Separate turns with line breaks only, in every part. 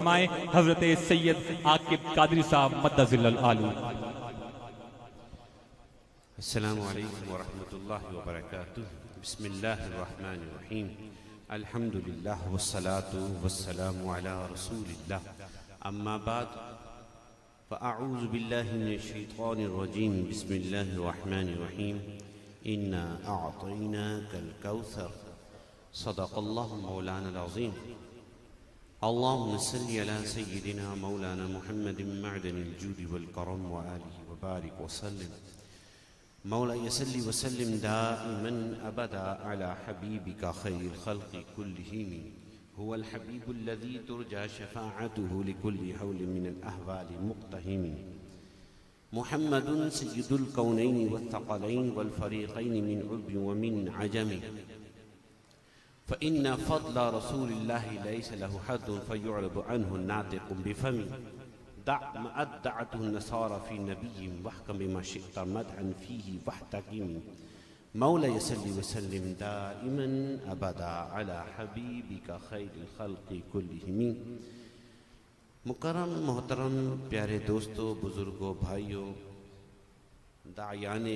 فرمائیں حضرت سید عاقب قادری صاحب مدذل العالو۔
السلام علیکم ورحمۃ اللہ وبرکاتہ۔ بسم اللہ الرحمن الرحیم۔ الحمد للہ والصلاة والسلام علی رسول اللہ، اما بعد فاعوذ باللہ من الشیطان الرجیم۔ بسم اللہ الرحمن الرحیم۔ انا اعطیناک الکوثر، صدق اللہ مولانا العظیم۔ اللهم صل على سيدنا مولانا محمد معدن الجود والكرم وآله وبارك وسلم۔ مولاي صل وسلم دائما أبدا على حبيبك خير الخلق كلهم، هو الحبيب الذي ترجى شفاعته لكل حول من الأهوال مقتهم، محمد سيد الكونين والثقلين والفريقين من عرب ومن عجم، فإن فضل رسول الله ليس له حد فيعرض عنه الناطق بفمه، دع ما أدعته النصارى في نبيهم واحكم بما شئت مدحا فيه واحتكم، مولاي صل وسلم دائما أبدا على حبيبك خير الخلق كلهم۔ مکرم محترم پیارے دوستو، بزرگوں، بھائیوں، داعیان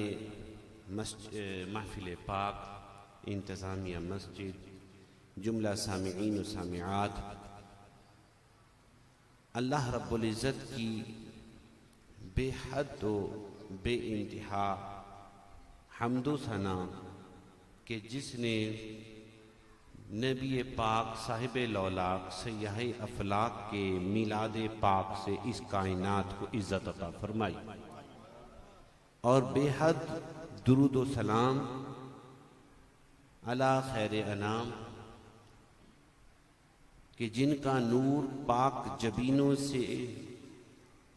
محفل پاک، انتظامیہ مسجد، جملہ سامعین و سامعات، اللہ رب العزت کی بے حد و بے انتہا حمد و ثنا کہ جس نے نبی پاک صاحب لولاق سیاح افلاق کے میلاد پاک سے اس کائنات کو عزت عطا فرمائی، اور بے حد درود و سلام علی خیر انام کہ جن کا نور پاک جبینوں سے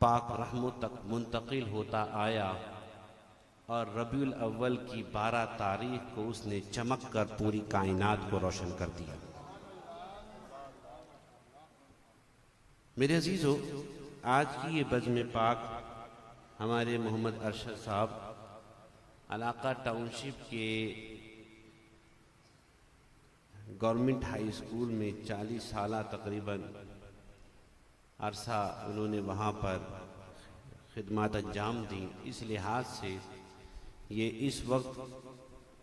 پاک رحموں تک منتقل ہوتا آیا، اور ربیع الاول کی 12 تاریخ کو اس نے چمک کر پوری کائنات کو روشن کر دیا۔ میرے عزیزو، آج کی یہ بزم پاک ہمارے محمد ارشد صاحب علاقہ ٹاؤن شپ کے گورنمنٹ ہائی اسکول میں 40 سالہ تقریباً عرصہ انہوں نے وہاں پر خدمات انجام دیں، اس لحاظ سے یہ اس وقت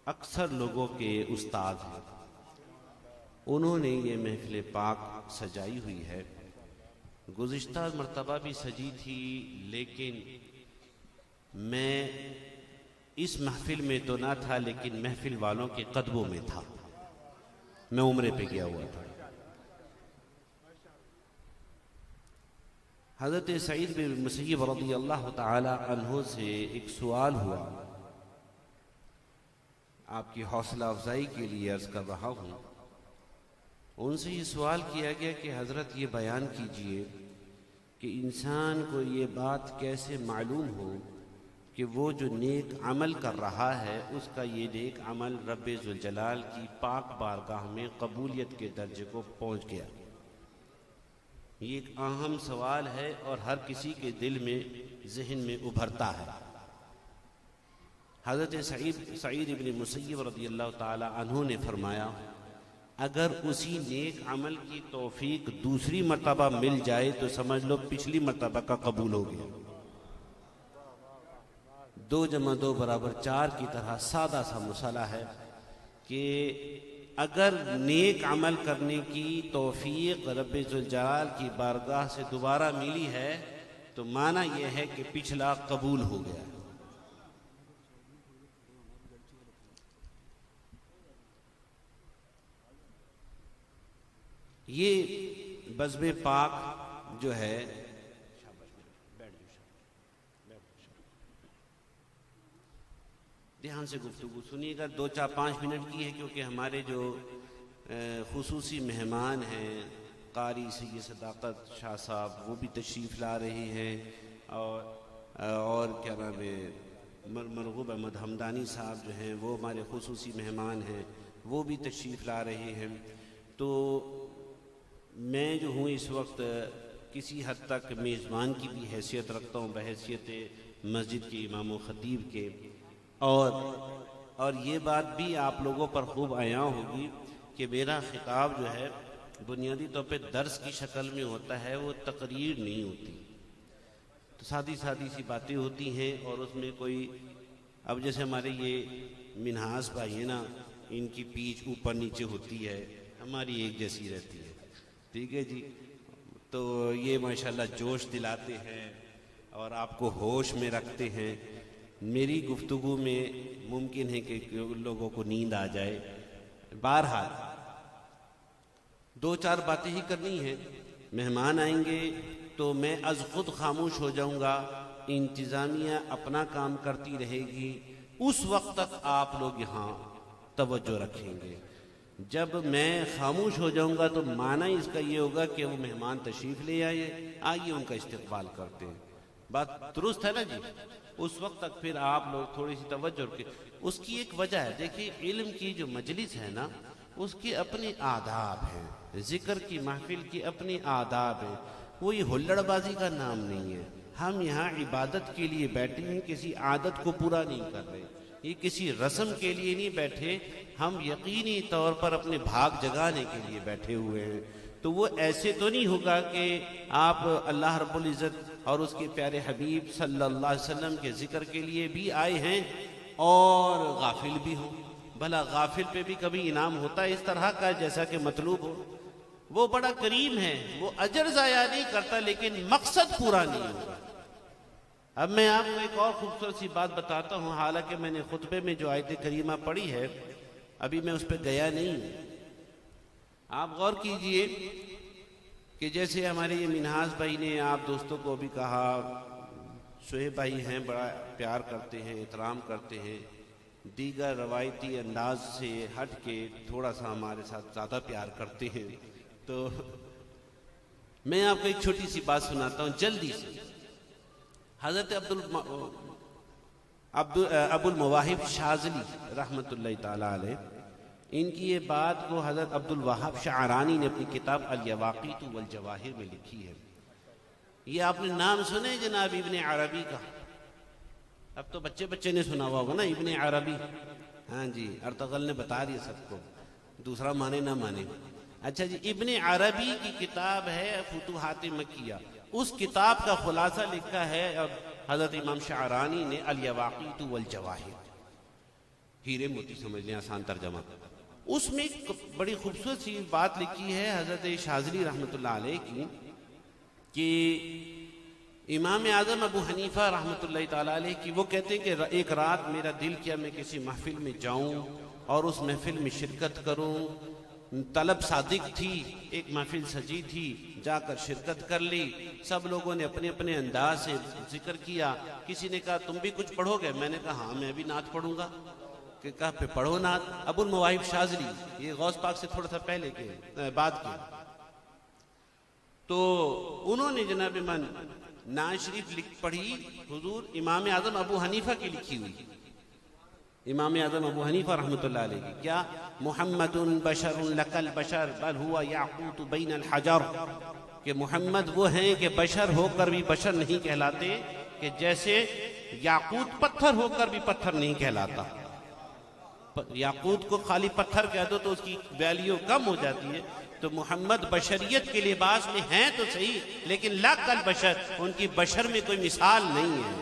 اکثر لوگوں کے استاد ہیں۔ انہوں نے یہ محفل پاک سجائی ہوئی ہے، گزشتہ مرتبہ بھی سجی تھی، لیکن میں اس محفل میں تو نہ تھا، لیکن محفل والوں کے قدموں میں تھا، میں عمرے پہ گیا ہوا تھا۔ حضرت سعید بن مسیب رضی اللہ تعالی عنہ سے ایک سوال ہوا، آپ کی حوصلہ افزائی کے لیے عرض کر رہا ہوں۔ ان سے یہ سوال کیا گیا کہ حضرت یہ بیان کیجئے کہ انسان کو یہ بات کیسے معلوم ہو کہ وہ جو نیک عمل کر رہا ہے اس کا یہ نیک عمل رب ذوالجلال کی پاک بارگاہ میں قبولیت کے درجے کو پہنچ گیا۔ یہ ایک اہم سوال ہے اور ہر کسی کے دل میں، ذہن میں ابھرتا ہے۔ حضرت سعید ابن مسیب رضی اللہ تعالی عنہ نے فرمایا، اگر اسی نیک عمل کی توفیق دوسری مرتبہ مل جائے تو سمجھ لو پچھلی مرتبہ کا قبول ہو گیا۔ 2 + 2 = 4 کی طرح سادہ سا مسئلہ ہے کہ اگر نیک عمل کرنے کی توفیق رب ذوالجلال کی بارگاہ سے دوبارہ ملی ہے تو معنی یہ ہے کہ پچھلا قبول ہو گیا۔ یہ بزم پاک جو ہے، دھیان سے گفتگو سنیے گا، 2-4-5 منٹ کی ہے، کیونکہ ہمارے جو خصوصی مہمان ہیں قاری سید صداقت شاہ صاحب وہ بھی تشریف لا رہے ہیں، اور کیا نام ہے مرغوب احمد حمدانی صاحب جو ہیں وہ ہمارے خصوصی مہمان ہیں، وہ بھی تشریف لا رہے ہیں۔ تو میں جو ہوں اس وقت کسی حد تک میزبان کی بھی حیثیت رکھتا ہوں بحیثیت مسجد کے امام و خطیب کے، اور یہ بات بھی آپ لوگوں پر خوب عیاں ہوگی کہ میرا خطاب جو ہے بنیادی طور پہ درس کی شکل میں ہوتا ہے، وہ تقریر نہیں ہوتی، تو سادی سی باتیں ہوتی ہیں، اور اس میں کوئی اب جیسے ہمارے یہ منہاس بھائی ہیں نا، ان کی پیچ اوپر نیچے ہوتی ہے، ہماری ایک جیسی رہتی ہے، ٹھیک ہے جی، تو یہ ماشاءاللہ جوش دلاتے ہیں اور آپ کو ہوش میں رکھتے ہیں۔ میری گفتگو میں ممکن ہے کہ لوگوں کو نیند آ جائے، بہرحال دو چار باتیں ہی کرنی ہیں، مہمان آئیں گے تو میں از خود خاموش ہو جاؤں گا، انتظامیہ اپنا کام کرتی رہے گی، اس وقت تک آپ لوگ یہاں توجہ رکھیں گے۔ جب میں خاموش ہو جاؤں گا تو معنی اس کا یہ ہوگا کہ وہ مہمان تشریف لے آئیے ان کا استقبال کرتے ہیں، بات درست ہے نا جی؟ اس وقت تک پھر آپ لوگ تھوڑی سی توجہ رکھیں۔ اس کی ایک وجہ ہے، دیکھیے علم کی جو مجلس ہے نا، اس کے اپنے آداب ہیں، ذکر کی محفل کی اپنی آداب ہیں، وہ یہ ہلڑ بازی کا نام نہیں ہے۔ ہم یہاں عبادت کے لیے بیٹھے ہیں، کسی عادت کو پورا نہیں کر رہے، یہ کسی رسم کے لیے نہیں بیٹھے، ہم یقینی طور پر اپنے بھاگ جگانے کے لیے بیٹھے ہوئے ہیں۔ تو وہ ایسے تو نہیں ہوگا کہ آپ اللہ رب العزت اور اس کے پیارے حبیب صلی اللہ علیہ وسلم کے ذکر کے لیے بھی آئے ہیں اور غافل بھی ہوں۔ بھلا غافل پہ بھی کبھی انعام ہوتا ہے اس طرح کا جیسا کہ مطلوب ہو؟ وہ بڑا کریم ہے، وہ اجر ضائع نہیں کرتا، لیکن مقصد پورا نہیں ہوگا۔ اب میں آپ کو ایک اور خوبصورت سی بات بتاتا ہوں، حالانکہ میں نے خطبے میں جو آیت کریمہ پڑھی ہے ابھی میں اس پہ گیا نہیں ہوں۔ آپ غور کیجئے کہ جیسے ہمارے یہ منہاس بھائی نے آپ دوستوں کو بھی کہا، شعیب بھائی ہیں، بڑا پیار کرتے ہیں، احترام کرتے ہیں، دیگر روایتی انداز سے ہٹ کے تھوڑا سا ہمارے ساتھ زیادہ پیار کرتے ہیں، تو میں آپ کو ایک چھوٹی سی بات سناتا ہوں جلدی سے۔ حضرت ابو المواہب شاذلی رحمۃ اللہ تعالیٰ علیہ، ان کی یہ بات کو حضرت عبد الوہاب شعرانی نے اپنی کتاب الیواقیت والجواہر میں لکھی ہے۔ یہ آپ نے نام سنے جناب ابن عربی کا؟ اب تو بچے نے سنا ہوا ہوگا نا ابن عربی، ہاں جی، ارطغرل نے بتا دیا سب کو، دوسرا مانے نہ مانے۔ اچھا جی، ابن عربی کی کتاب ہے فتوحات مکیہ، اس کتاب کا خلاصہ لکھا ہے حضرت امام شعرانی نے الیواقیت والجواہر، ہیرے موتی سمجھ لیں، آسان ترجمہ۔ اس میں ایک بڑی خوبصورت سی بات لکھی ہے حضرت شاذلی رحمۃ اللہ علیہ کی، کہ امام اعظم ابو حنیفہ رحمۃ اللہ تعالیٰ علیہ کی، وہ کہتے ہیں کہ ایک رات میرا دل کیا میں کسی محفل میں جاؤں اور اس محفل میں شرکت کروں، طلب صادق تھی، ایک محفل سجی تھی، جا کر شرکت کر لی، سب لوگوں نے اپنے اپنے انداز سے ذکر کیا، کسی نے کہا تم بھی کچھ پڑھو گے؟ میں نے کہا ہاں میں بھی نعت پڑھوں گا، کہ کہا پہ پڑھو نعت۔ ابو المواہب شاذلی، یہ غوث پاک سے تھوڑا سا پہلے کے بعد کے، تو انہوں نے جناب من نعت شریف پڑھی حضور امام اعظم ابو حنیفہ کی لکھی ہوئی، امام اعظم ابو حنیفہ رحمۃ اللہ علیہ کی، کیا؟ محمد بشر لک البشر بل ہوا یاقوت بین الحجر، کہ محمد وہ ہیں کہ بشر ہو کر بھی بشر نہیں کہلاتے، کہ جیسے یاقوت پتھر ہو کر بھی پتھر نہیں کہلاتا۔ یاقوت کو خالی پتھر کہہ دو تو اس کی ویلیو کم ہو جاتی ہے، تو محمد بشریت کے لباس میں ہیں تو صحیح، لیکن لک البشر، ان کی بشر میں کوئی مثال نہیں ہے۔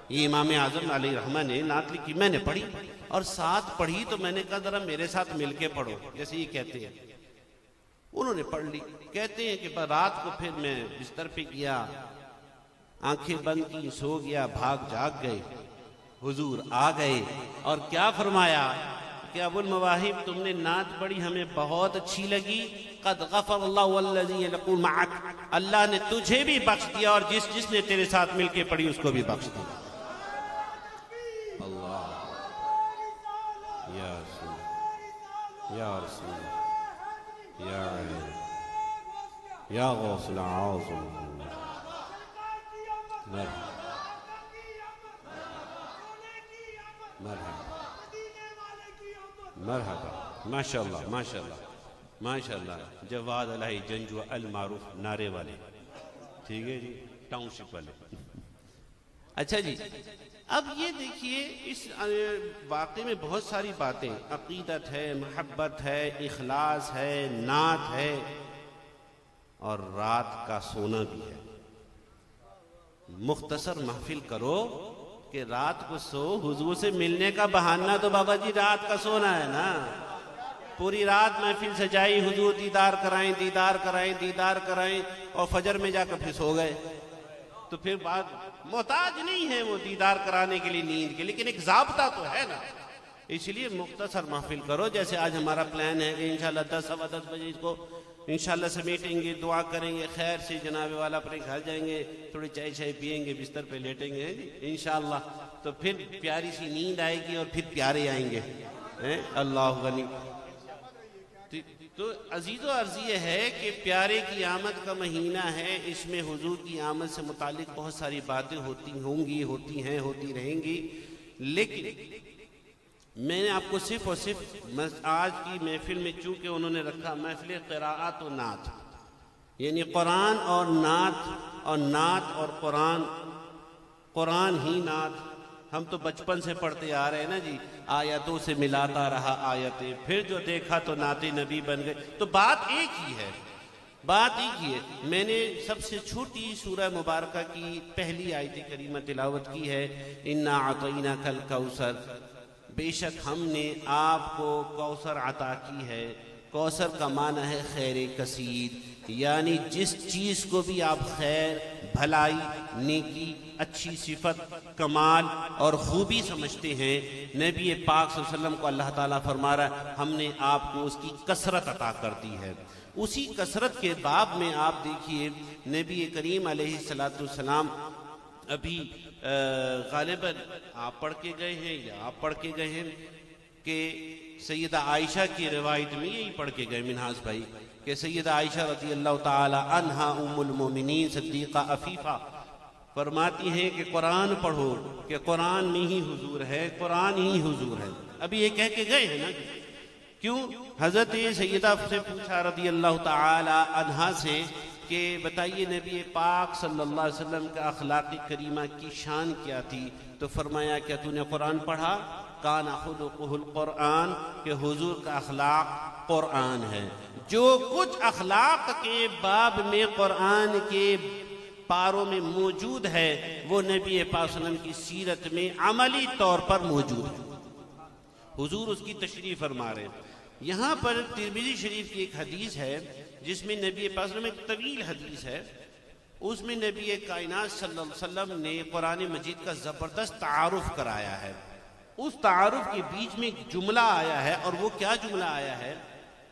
یہ امام اعظم علیہ رحمہ نے نعت لکھی، میں نے پڑھی اور ساتھ پڑھی تو میں نے کہا ذرا میرے ساتھ مل کے پڑھو، جیسے یہ کہتے ہیں۔ انہوں نے پڑھ لی، کہتے ہیں کہ رات کو پھر میں بستر پہ گیا، آنکھیں بند کی، سو گیا، بھاگ جاگ گئے، حضور آ گئے اور کیا فرمایا کہ ابو المواہب تم نے نعت پڑھی، ہمیں بہت اچھی لگی، قد غفر اللہ والذی یقول معک، اللہ نے تجھے بھی بخش دیا اور جس نے تیرے ساتھ مل کے پڑھی اس کو بھی بخش دیا۔ اللہ یا رسول یا رسول یا علی یا غوث العظم، مرحبا، ماشاءاللہ ماشاءاللہ ماشاءاللہ، جواد الہی جنجو المعروف نعرے والے، ٹھیک ہے جی، ٹاؤن شپ والے۔ اچھا جی، اب یہ دیکھیے اس واقعے میں بہت ساری باتیں، عقیدت ہے، محبت ہے، اخلاص ہے، نعت ہے، اور رات کا سونا بھی ہے۔ مختصر محفل کرو کہ رات کو سو، حضور سے ملنے کا بہانہ تو بابا جی رات کا سونا ہے نا۔ پوری رات محفل سجائی، حضور دیدار کرائیں دیدار کرائیں دیدار کرائیں، اور فجر میں جا کر پھر سو گئے، تو پھر بات محتاج نہیں ہے وہ دیدار کرانے کے لیے نیند کے، لیکن ایک ضابطہ تو ہے نا۔ اس لیے مختصر محفل کرو، جیسے آج ہمارا پلان ہے کہ انشاءاللہ 10 سوا 10 بجے اس کو انشاءاللہ سمیٹیں گے، دعا کریں گے، خیر سے جناب والا اپنے گھر جائیں گے، تھوڑی چائے شائے پیئیں گے، بستر پہ لیٹیں گے انشاءاللہ، تو پھر پیاری سی نیند آئے گی اور پھر پیارے آئیں گے۔ اللہ غنی۔ تو عزیز و عرض یہ ہے کہ پیارے کی آمد کا مہینہ ہے، اس میں حضور کی آمد سے متعلق بہت ساری باتیں ہوتی ہوں گی، ہوتی ہیں، ہوتی رہیں گی، لیکن میں نے آپ کو صرف اور صرف آج کی محفل میں چونکہ انہوں نے رکھا محفل قراءت و نعت، یعنی قرآن اور نعت، اور نعت اور قرآن، قرآن ہی نعت، ہم تو بچپن سے پڑھتے آ رہے ہیں نا جی، آیتوں سے ملاتا رہا آیتیں، پھر جو دیکھا تو نعت نبی بن گئے، تو بات ایک ہی ہے، بات ایک ہی ہے۔ میں نے سب سے چھوٹی سورہ مبارکہ کی پہلی آیت کریمہ تلاوت کی ہے، اِنَّا أَعْطَيْنَاكَ الْكَوْثَرَ، بے شک ہم نے آپ کو کوثر عطا کی ہے۔ کوثر کا معنی ہے خیر کثیر، یعنی جس چیز کو بھی آپ خیر، بھلائی، نیکی، اچھی صفت، کمال اور خوبی سمجھتے ہیں، نبی پاک صلی اللہ علیہ وسلم کو اللہ تعالیٰ فرما رہا ہے ہم نے آپ کو اس کی کثرت عطا کر دی ہے۔ اسی کثرت کے باب میں آپ دیکھیے نبی کریم علیہ السلام ابھی غالباً آپ پڑھ کے گئے ہیں یا آپ پڑھ کے گئے ہیں کہ سیدہ عائشہ کی روایت میں یہی پڑھ کے گئے منہاج بھائی، کہ سیدہ عائشہ رضی اللہ تعالی عنہا ام المومنین صدیقہ عفیفہ فرماتی ہیں کہ قرآن پڑھو، کہ قرآن میں ہی حضور ہے، قرآن ہی حضور ہے۔ ابھی یہ کہہ کے گئے ہیں نا، کیوں؟ حضرت سیدہ سے پوچھا رضی اللہ تعالی عنہا سے کہ بتائیے نبی پاک صلی اللہ علیہ وسلم کا اخلاق کریمہ کی شان کیا تھی؟ تو فرمایا کیا تو نے قرآن پڑھا؟ کان خلقہ القرآن، کہ حضور کا اخلاق قرآن ہے۔ جو کچھ اخلاق کے باب میں قرآن کے پاروں میں موجود ہے وہ نبی پاک صلی اللہ علیہ وسلم کی سیرت میں عملی طور پر موجود ہے، حضور اس کی تشریح فرما رہے ہیں۔ یہاں پر ترمذی شریف کی ایک حدیث ہے جس میں نبی پاک صلی اللہ علیہ وسلم، ایک طویل حدیث ہے، اس میں نبی کائنات صلی اللہ علیہ وسلم نے قرآن مجید کا زبردست تعارف کرایا ہے۔ اس تعارف کے بیچ میں ایک جملہ آیا ہے، اور وہ کیا جملہ آیا ہے؟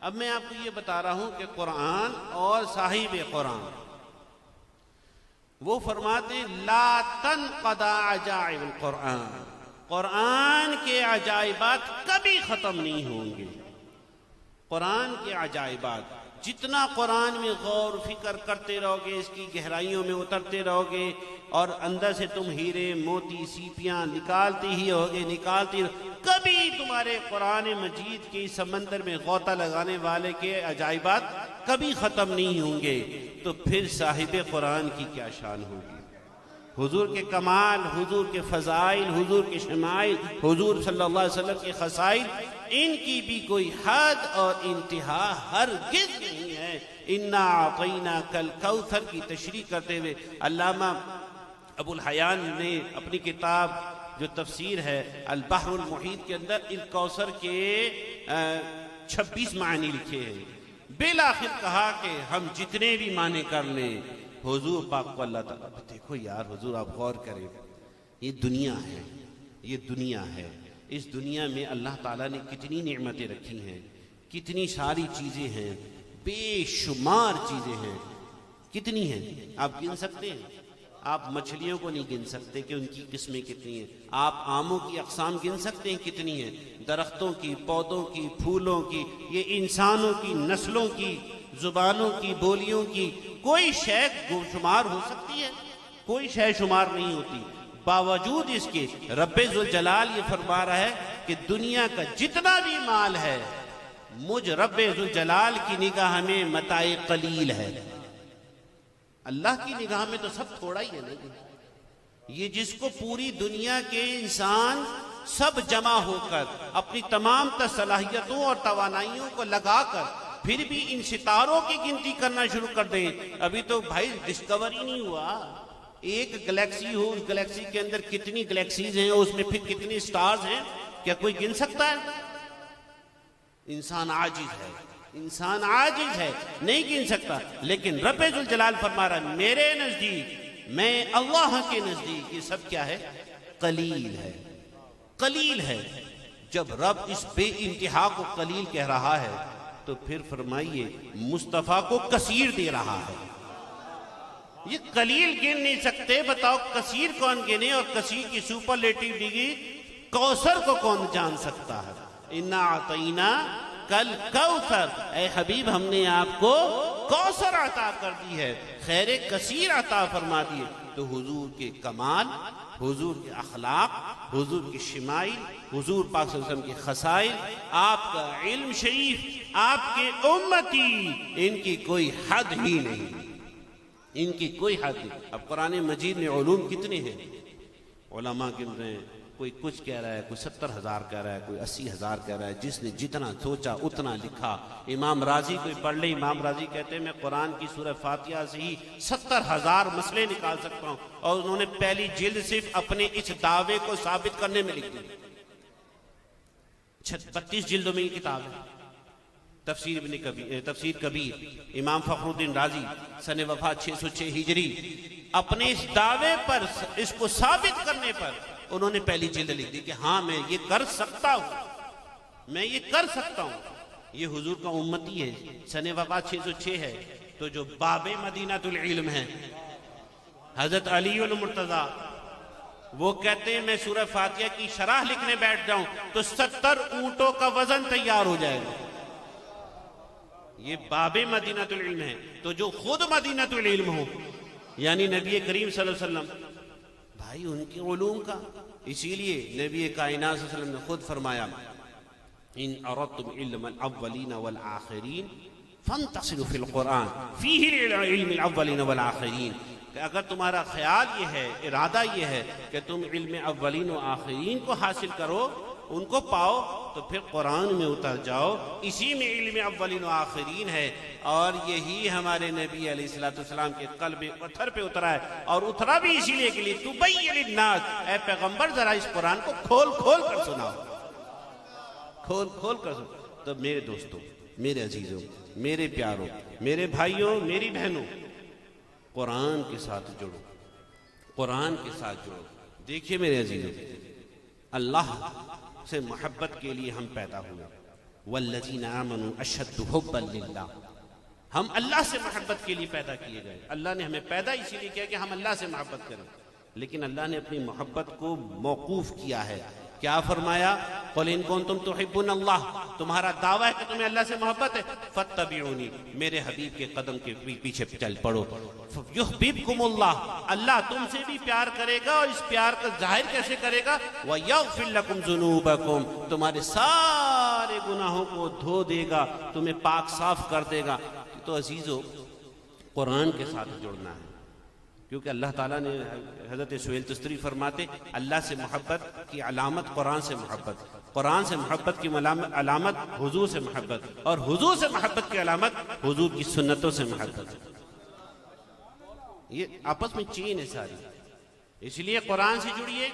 اب میں آپ کو یہ بتا رہا ہوں کہ قرآن اور صاحب قرآن وہ فرماتے لا تنقضى عجائب القرآن، قرآن کے عجائبات کبھی ختم نہیں ہوں گے۔ قرآن کے عجائبات، جتنا قرآن میں غور و فکر کرتے رہو گے، اس کی گہرائیوں میں اترتے رہو گے، اور اندر سے تم ہیرے موتی سیپیاں نکالتے ہی ہوگے، نکالتے کبھی تمہارے قرآن مجید کے سمندر میں غوطہ لگانے والے کے عجائبات کبھی ختم نہیں ہوں گے۔ تو پھر صاحب قرآن کی کیا شان ہوگی؟ حضور کے کمال، حضور کے فضائل، حضور کے شمائل، حضور صلی اللہ علیہ وسلم کے خصائل، ان کی بھی کوئی حد اور انتہا ہرگز نہیں ہے۔ انا اعطیناک الکوثر کی تشریح کرتے ہوئے علامہ ابو الحیان نے اپنی کتاب جو تفسیر ہے البحر المحیط کے اندر الکوثر کے 26 معنی لکھے ہیں۔ بالآخر کہا کہ ہم جتنے بھی معنی کر لیں، حضور پاک کو اللہ تعالیٰ، دیکھو یار حضور آپ غور کریں، یہ دنیا ہے، یہ دنیا ہے، اس دنیا میں اللہ تعالیٰ نے کتنی نعمتیں رکھی ہیں، کتنی ساری چیزیں ہیں، بے شمار چیزیں ہیں، کتنی ہیں آپ گن سکتے ہیں؟ آپ مچھلیوں کو نہیں گن سکتے کہ ان کی قسمیں کتنی ہیں، آپ آموں کی اقسام گن سکتے ہیں کتنی ہیں، درختوں کی، پودوں کی، پھولوں کی، یہ انسانوں کی نسلوں کی، زبانوں کی، بولیوں کی، کوئی شے شمار ہو سکتی ہے؟ کوئی شے شمار نہیں ہوتی۔ باوجود اس کے رب ذوالجلال یہ فرما رہا ہے کہ دنیا کا جتنا بھی مال ہے مجھ رب ذوالجلال کی نگاہ میں متاع قلیل ہے۔ اللہ کی نگاہ میں تو سب تھوڑا ہی ہے نا، یہ جس کو پوری دنیا کے انسان سب جمع ہو کر اپنی تمام صلاحیتوں اور توانائیوں کو لگا کر پھر بھی ان ستاروں کی گنتی کرنا شروع کر دیں، ابھی تو بھائی ڈسکور ہی نہیں ہوا۔ ایک گلیکسی ہو، اس گلیکسی کے اندر کتنی گلیکسیز ہیں، اس میں پھر کتنی سٹارز ہیں، کیا کوئی گن سکتا ہے؟ انسان عاجز ہے، انسان عاجز ہے، نہیں گن سکتا۔ لیکن رب ذوالجلال فرما رہا ہے میرے نزدیک، میں اللہ کے نزدیک یہ سب کیا ہے؟ قلیل ہے، قلیل ہے۔ جب رب اس بے انتہا کو قلیل کہہ رہا ہے تو پھر فرمائیے مصطفیٰ کو کثیر دے رہا ہے۔ یہ قلیل گن نہیں سکتے، بتاؤ کثیر کون گنے؟ اور کثیر کی سپرلیٹو ڈگری کوثر کو کون جان سکتا ہے؟ اِنَّا أَعْطَيْنَاكَ الْكَوْثَرَ، اے حبیب ہم نے آپ کو کوثر عطا کر دی ہے، خیر کثیر عطا فرما دی ہے۔ تو حضور کے کمال، حضور کے اخلاق، حضور کی شمائل، حضور پاک صلی اللہ علیہ وسلم کی خصائل، آپ کا علم شریف، آپ کے امتی، ان کی کوئی حد ہی نہیں، ان کی کوئی حد نہیں۔ اب قرآن مجید میں علوم کتنے ہیں؟ علماء گن رہے ہیں، کوئی کچھ کہہ رہا ہے، کوئی 70,000 کہہ رہا ہے، کوئی 80,000 کہہ رہا ہے، جس نے جتنا سوچا اتنا لکھا۔ امام راضی کوئی پڑھ لے، امام راضی کہتے ہیں میں قرآن کی سورہ فاتحہ سے ہی 70,000 مسئلے نکال سکتا ہوں، اور انہوں نے پہلی جلد صرف اپنے اس دعوے کو ثابت کرنے میں لکھ دی۔ 32 جلدوں میں یہ کتاب ہے، تفسیر کبیر، امام فخر الدین رازی سن وفات 606 ہجری، اپنے اس دعوے پر، اس کو ثابت کرنے پر انہوں نے پہلی جلد لکھ دی کہ ہاں میں یہ کر سکتا ہوں، میں یہ کر سکتا ہوں۔ یہ حضور کا امتی ہے، سن وفات 606 ہے۔ تو جو باب مدینۃ العلم ہے حضرت علی المرتضیٰ، وہ کہتے ہیں میں سورہ فاتحہ کی شرح لکھنے بیٹھ جاؤں تو 70 اونٹوں کا وزن تیار ہو جائے گا۔ یہ باب مدینۃ العلم ہے۔ تو جو خود مدینۃ العلم ہو، یعنی نبی کریم صلی اللہ علیہ وسلم، بھائی ان کے علوم کا، اسی لیے نبی کائنات صلی اللہ علیہ وسلم نے خود فرمایا ان اردتم علم الاولین والآخرین فانتصروا فی القرآن فیہ علم الاولین والآخرین، کہ اگر تمہارا خیال یہ ہے، ارادہ یہ ہے کہ تم علم اولین و آخرین کو حاصل کرو، ان کو پاؤ، تو پھر قرآن میں اتر جاؤ، اسی میں علم اولین و آخرین ہے۔ اور یہی ہمارے نبی علیہ السلام کے قلب پتھر پہ اترا ہے، اور اترا بھی اسی لیے کے لیے تبین للناس، اے پیغمبر ذرا اس قرآن کو کھول کھول کر سناؤ، کھول کھول کر سناؤ۔ تو میرے دوستوں، میرے عزیزوں، میرے پیاروں، میرے بھائیوں، میری بہنوں، قرآن کے ساتھ جڑو، قرآن کے ساتھ جڑو۔ دیکھیے میرے عزیزوں، اللہ سے محبت کے لیے ہم پیدا ہوئے، والذین آمنوا اشد حبا للہ، ہم اللہ سے محبت کے لیے پیدا کیے گئے۔ اللہ نے ہمیں پیدا اسی لیے کیا کہ ہم اللہ سے محبت کریں، لیکن اللہ نے اپنی محبت کو موقوف کیا ہے۔ کیا فرمایا؟ قل ان کنتم تحبون اللہ، تمہارا دعویٰ ہے کہ تمہیں اللہ سے محبت ہے، فاتبعونی، میرے حبیب کے قدم کے پیچھے چل پڑو، یحببکم اللہ، اللہ تم سے بھی پیار کرے گا، اور اس پیار کا ظاہر کیسے کرے گا؟ ویغفر لکم ذنوبکم، تمہارے سارے گناہوں کو دھو دے گا، تمہیں پاک صاف کر دے گا۔ تو عزیزو، قرآن کے ساتھ جڑنا ہے، کیونکہ اللہ تعالیٰ نے، حضرت سہیل تستری فرماتے اللہ سے محبت کی علامت قرآن سے محبت، قرآن سے محبت کی علامت حضور سے محبت، اور حضور سے محبت کی علامت حضور کی سنتوں سے محبت۔ یہ آپس میں چین ہے ساری، اس لیے قرآن سے جڑیے،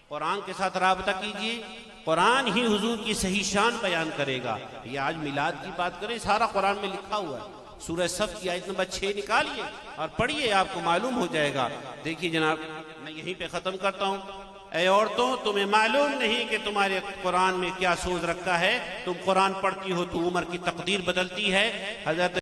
قرآن کے ساتھ رابطہ کیجئے، قرآن ہی حضور کی صحیح شان بیان کرے گا۔ یہ آج میلاد کی بات کریں، سارا قرآن میں لکھا ہوا ہے۔ سورہ صف کی آیت نمبر 6 نکالیے اور پڑھیے، آپ کو معلوم ہو جائے گا۔ دیکھیے جناب، میں یہیں پہ ختم کرتا ہوں۔ اے عورتوں، تمہیں معلوم نہیں کہ تمہارے قرآن میں کیا سوز رکھا ہے؟ تم قرآن پڑھتی ہو تو عمر کی تقدیر بدلتی ہے۔ حضرت